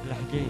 لحقي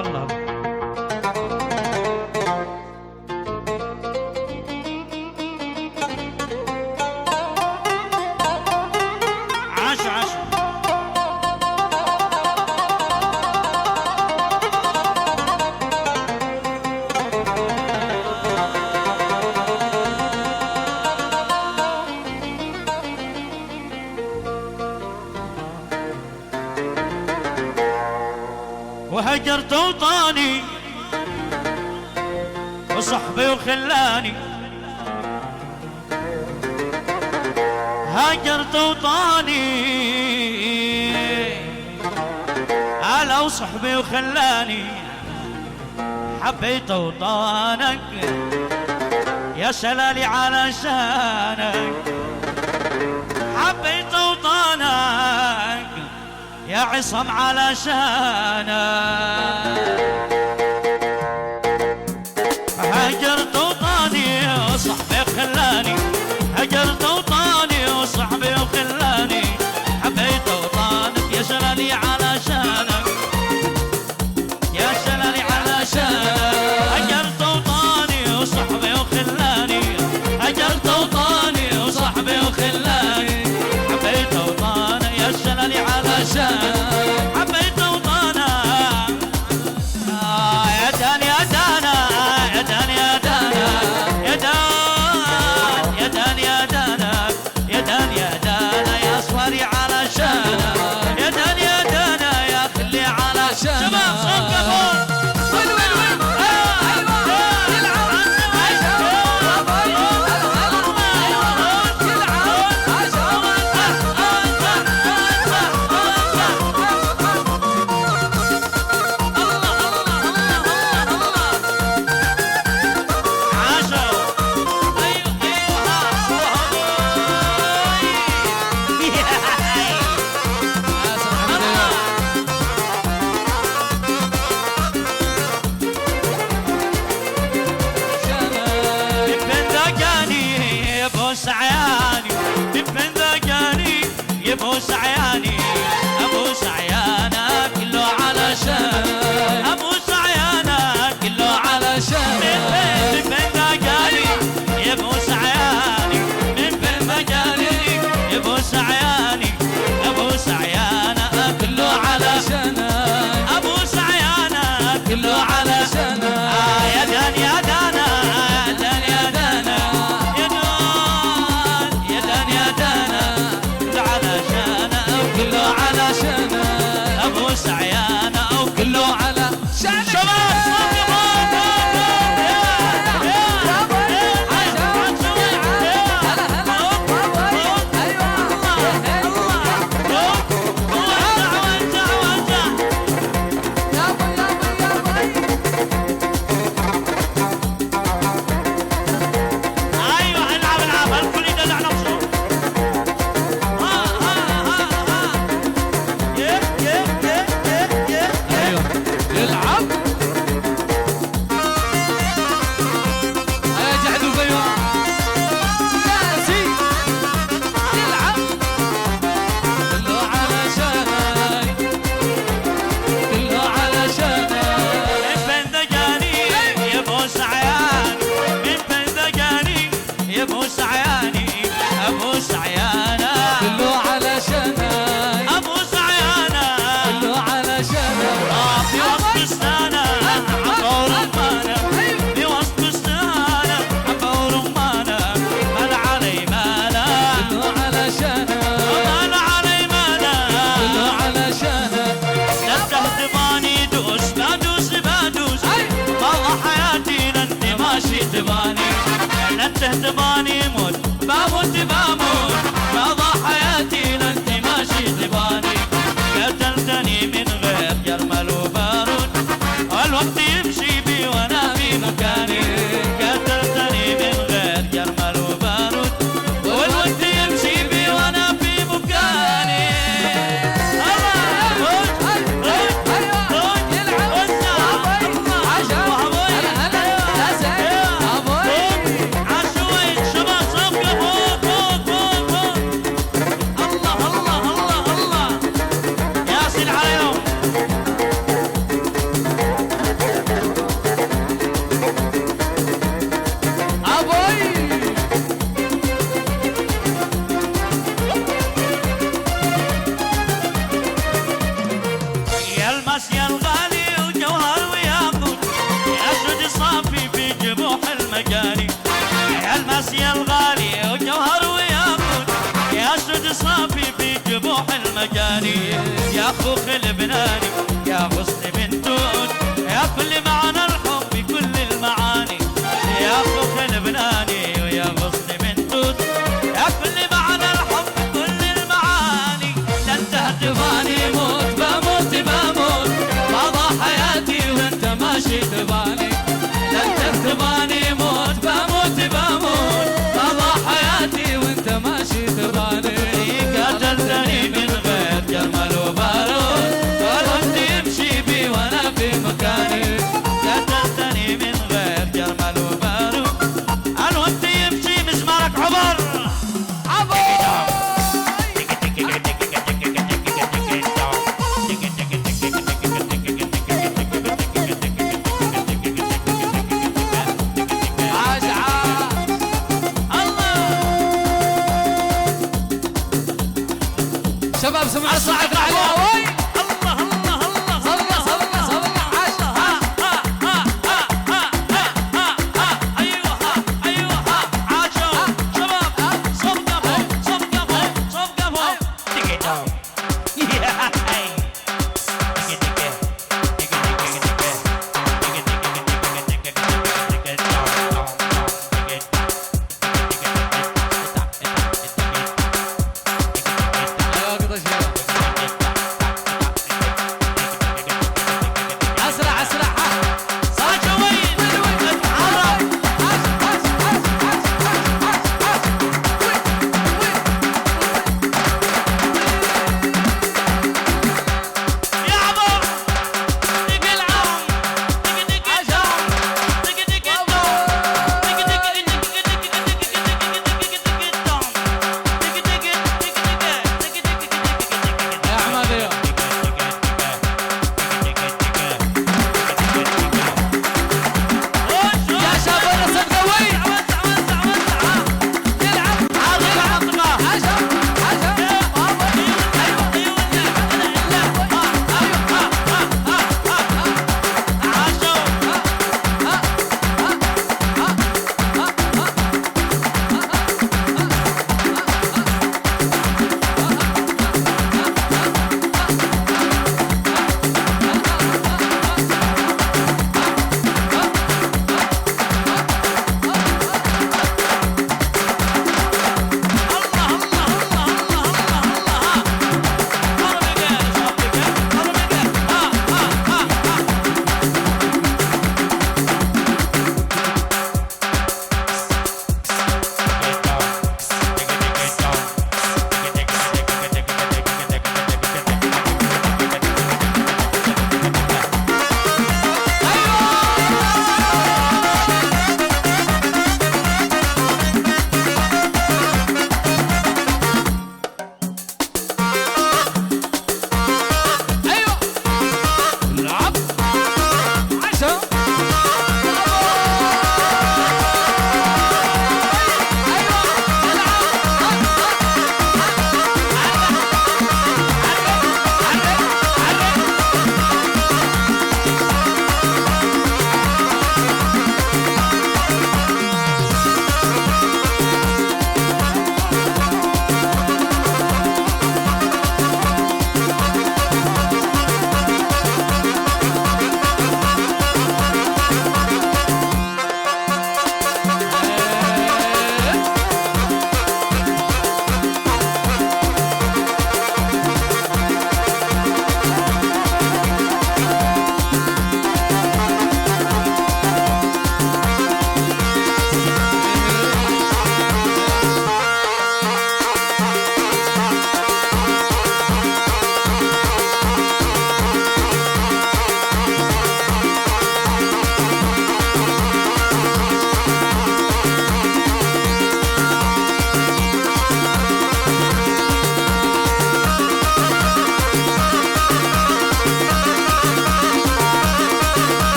الله. عاش عاش وهجرت وطاني وصحبي وخلاني، هاجرت وطاني على وصحبي وخلاني، حبيت وطانك يا شلالي علشانك، حبيت وطانك يا عصام علشانك، هجرت وطاني وصحبي خلاني، هجرت وطاني وصحبي وخلاني، حبيت وطانك يا شلالي علشانك، يا شلالي علشانك، هجرت وطاني وصحبي وخلاني، هجرت وطاني وصحبي وخلاني، حبيت وطانك يا شلالي علشانك، حبيت وطانك يا دان يا دانا يا دان يا دانا يا دان يا دان يا دانا يا دان يا دانا يا صواري علشانك، يا دان يا دانا يا خلي علشانك. شباب صفقوا يبوس عياني، من ذاقاني يبوس عياني، ابوس عيانك كله علشان، ابوس عيانك كله علشان، من ذاقاني يبوس عياني، من ذاقاني يبوس عياني، ابوس عيانك كله علشان، ابوس عيانك كله علشان، يا دان يا دانا يا دان يا دانا كله علشانه، ابوس عيانه وكله على شباب ابوس عياني، ابوس عيانا كله علشانك، ابوس عيانا كله علشانك، في وسط بستانه حبه ورمانه، في وسط بستانه حبه ورمانه، مال علي مالا كله علشانك، مال علي مالا كله علشانك، لا تهدباني دوس مكاني قتلتني من غير جرمل وبارود والود يمشي بي وانا في مكاني يا الغالي وجوهر وياقوت يا سود صافي في جبوح المجاني يا الماس يا الغالي وجوهر وياقوت يا سود صافي في جبوح المجاني يا خوخ البناني يا غصن من توت يا كل معنى الحب بكل المعاني يا خوخ البناني ويا غصن من توت يا كل معنى الحب بكل المعاني لا انت هتباني موت بموت بموت حياتي وانت ماشي تباني لا انت تباني موت بموت بموت والله حياتي وانت ماشي تباني قتلتني من غير جرمل وبارود والود يمشي بي وانا في مكاني قتلتني من غير جرمل وبارود الود يمشي مسمارك عبر شباب سمع الصاعد العلوي الله الله الله صلى صلى صلى ايوه ايوه عاشوا شباب صفقوا صفقوا صفقوا تيجي داو ايوه قضى شباب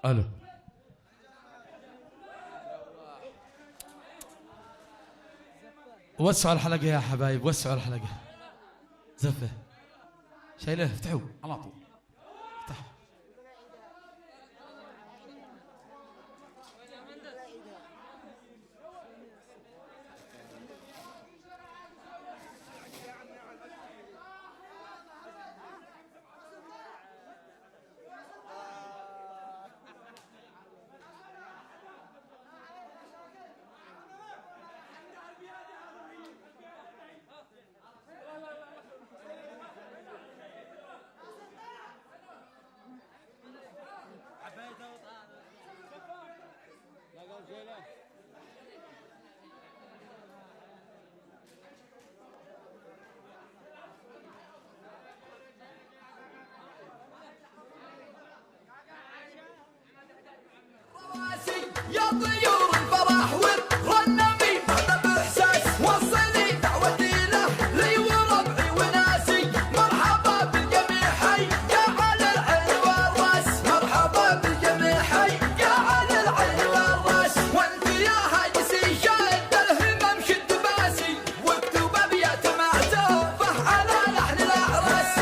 الو وسعوا الحلقة يا حبايب، وسعوا الحلقة. زفة شايله، افتحوا على طول، افتحوا. يا طيور الفرح والرنمي هذا باحساس وصلي دعوتي له لي وربعي وناسي مرحبا بالجميع حي يا على العين والراس مرحبا بالجميع حي يا على العين والراس وانت يا هاجسي شد الهمم شد باسي واكتب ابيات معزوفه على لحن الاعراس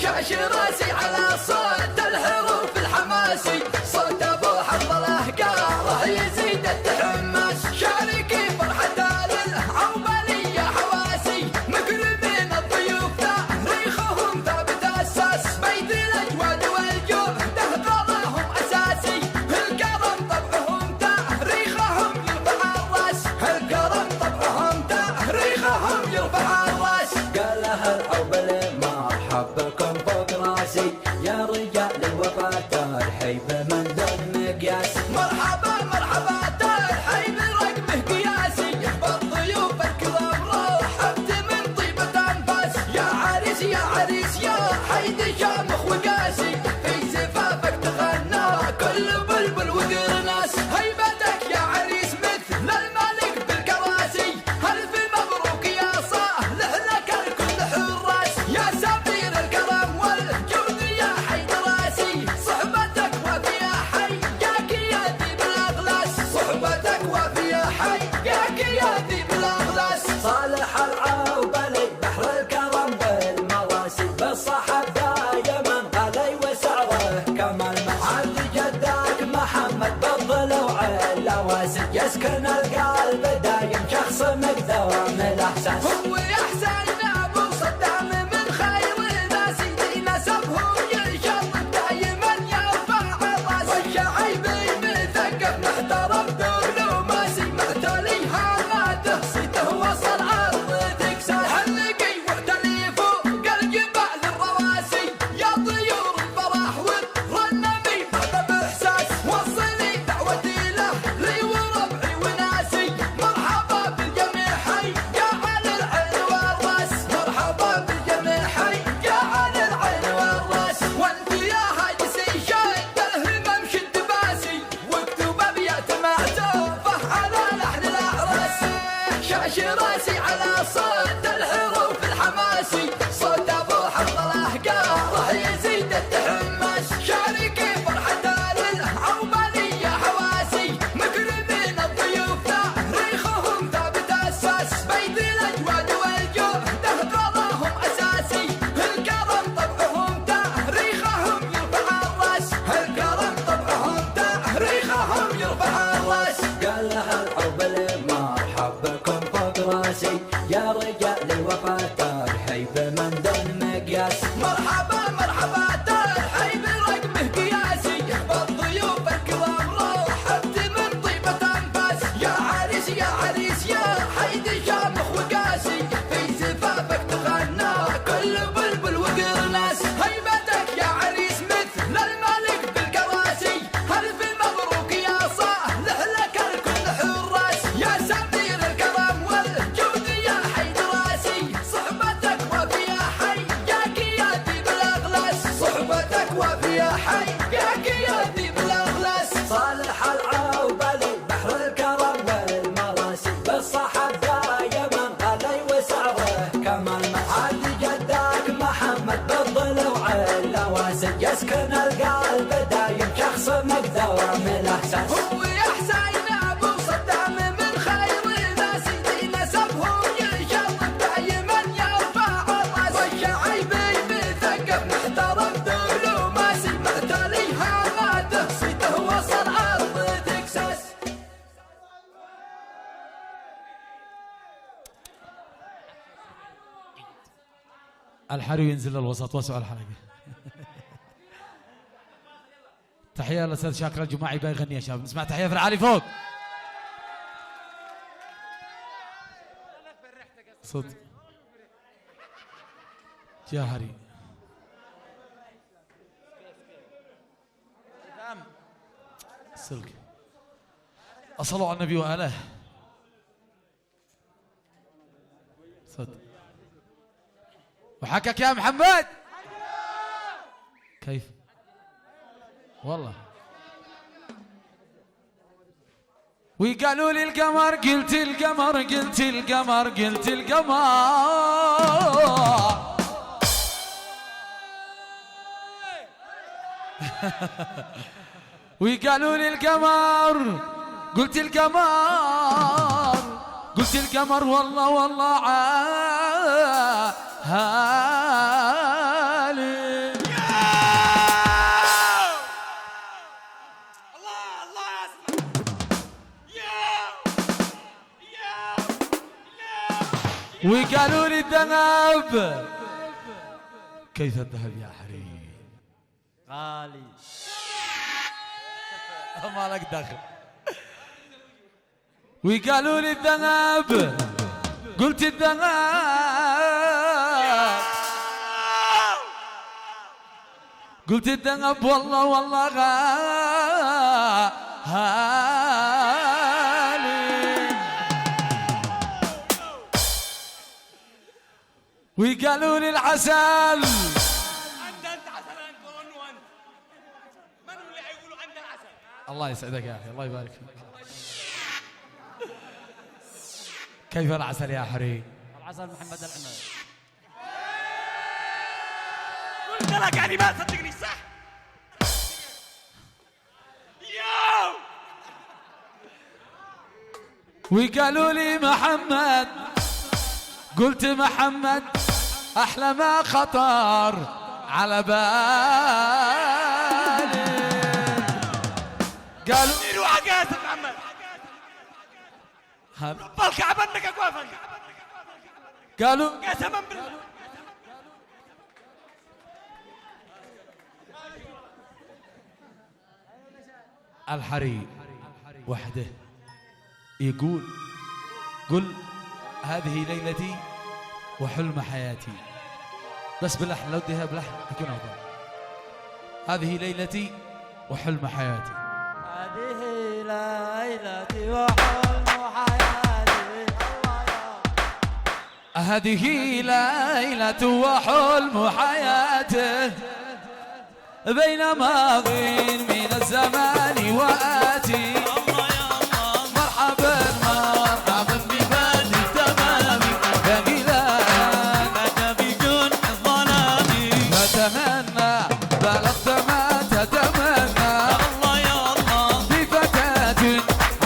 شاش راسي على صوت الحروف الحماسي صوت ابو حنظله راح يزيد التحمس شاركي فرحة للعوبلية حواسي مقربين الضيوف تاريخهم ثابت أساس بيت الأجواد والجود تهدرهم أساسي الكرم طبعهم تاريخهم يرفع الراس الكرم طبعهم تاريخهم يرفع الراس قال لها العوبلة مرحب بكم فوق راسي يا رجال الوفاء ترحيب من دون مقياس مرحبا مرحبا ترحيب رقمه قياسي بالضيوف الكرام رحبت من طيبة أنفاس يا عريس يا عريس يا حيد شامخ وقاسي في زفافك تغنى كل بلبل وقر ناس هيبتك يا عريس مثل الملك بالكراسي ألف مبروك يا صالح لك الكل حراس يا سفير الكرم والجود يا حيد راسي صحبتك وفيها حي ياك يا ذي بالاغلاس صحبتك وفيها حي ياك يا ذي بالاغلاس صالح العوبلي بحر الكرم بالمراسي بالصحب دايما غلي وسعره كمال معاد جدك محمد بالضلوع اللواسي يسكن القلب دايم شخص مقدوم الاحساس هو يحسن ابو صدام من خير الناس نسبهم يشرف دايما يرفع الراس والشعيبي مثقف محترم دبلوماسي معتلي هاماته صيته وصل عرض تكساس حلقي معتلي فوق الجبال الرواسي يا طيور الفرح والرنمي هذا باحساس وصلي دعوتي له لي وربعي وناسي مرحبا بالجميع حي يا على العين والراس مرحبا بالجميع حي يا على العين والراس وانت يا هاجسي شد الهمم شد باسي واكتب ابيات معزوفه على لحن الاعراس شاش راسي على صوت الحروف الحماسي صوت ابو حنظله راح يزيد التحمس شاركي فرحة للعوبلية حواسي مقربين الضيوف تاريخهم ثابت اساس بيت الاجواد والجود تهدرهم اساسي الكرم طبعهم تاريخهم يرفع الراس الكرم طبعهم تاريخهم يرفع الراس قال لها العوبلة مرحب بكم فوق راسي يا رجال الوفاء ترحيب من دون مقياس مرحبا مرحبا ترحيب رقمه قياسي بالضيوف الكرام رحبت من طيبة أنفاس يا عريس يا عريس يا حيد شامخ وقاسي في زفافك تغنى كل بلبل وقر ناس هيبتك يا عريس مثل الملك بالكراسي ألف مبروك يا صالح لك الكل حراس يا سفير الكرم والجود يا حيد راسي صحبتك وفيها حي ياك يا ذي بالاغلاس الحري ينزل للوسط وسع الحلقة. تحية للأستاذ شاكر الجماعي باي يغني يا شباب، نسمع تحية في العالي فوق. صدق جاهري سلك. أصلوا على النبي وآله. صدق وحكك يا محمد. كيف والله. وقالوا لي القمر قلت القمر قلت القمر قلت القمر. وقالوا لي القمر قلت القمر قلت القمر والله والله عالي. وقالوا لي الذهب كيف الذهب يا حريم غالي ما لك دخل. وقالوا لي الذهب قلت الذهب قلت الذهب والله والله غالي. وقالوا لي العسل انت عسل انت وانت من اللي حيقولوا عندنا عسل. الله يسعدك يا اخي الله يبارك فيك. كيف العسل يا حريم؟ العسل محمد العماد. قلت لك يعني ما تصدقني صح؟ ياو وقالوا لي محمد قلت محمد احلى ما خطر على بالي. قالوا لي روح قاسم محمد رب الكعبه انك اقوافك. قالوا قسما بالله الحري وحده يقول قل هذه ليلتي وحلم حياتي. بس بلحن لو اديها بلحن يكون افضل. هذه ليلتي وحلم حياتي. هذه ليلتي وحلم حياتي. هذه ليلة وحلم حياته بين ماض من الزمان وآتي. مرحبا مرحبا ببدر التمام يا هلال متى بجنح الظلام فتمنى بلغت ما تتمنى. الله يا الله بفتاة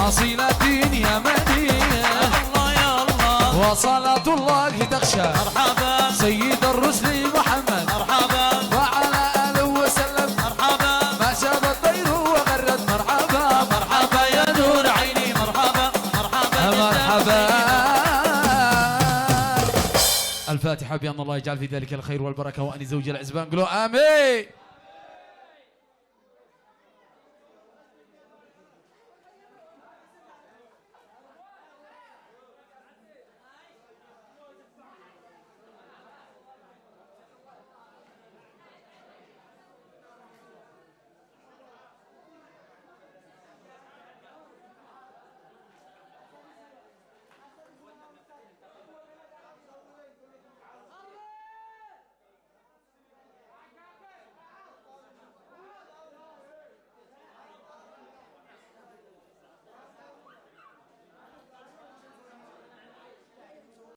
أصيلة يمنية الله يا الله. وصلاة الله تخشى مرحبا سيد الرسل محمد مرحبا وعلى آله وسلم. مرحبا ما شاب الطير وغرد. مرحبا مرحبا يا نور عيني. مرحبا مرحبا مرحبا. الفاتحة بأن الله يجعل في ذلك الخير والبركة وأن زوج العزبان قولوا آمين.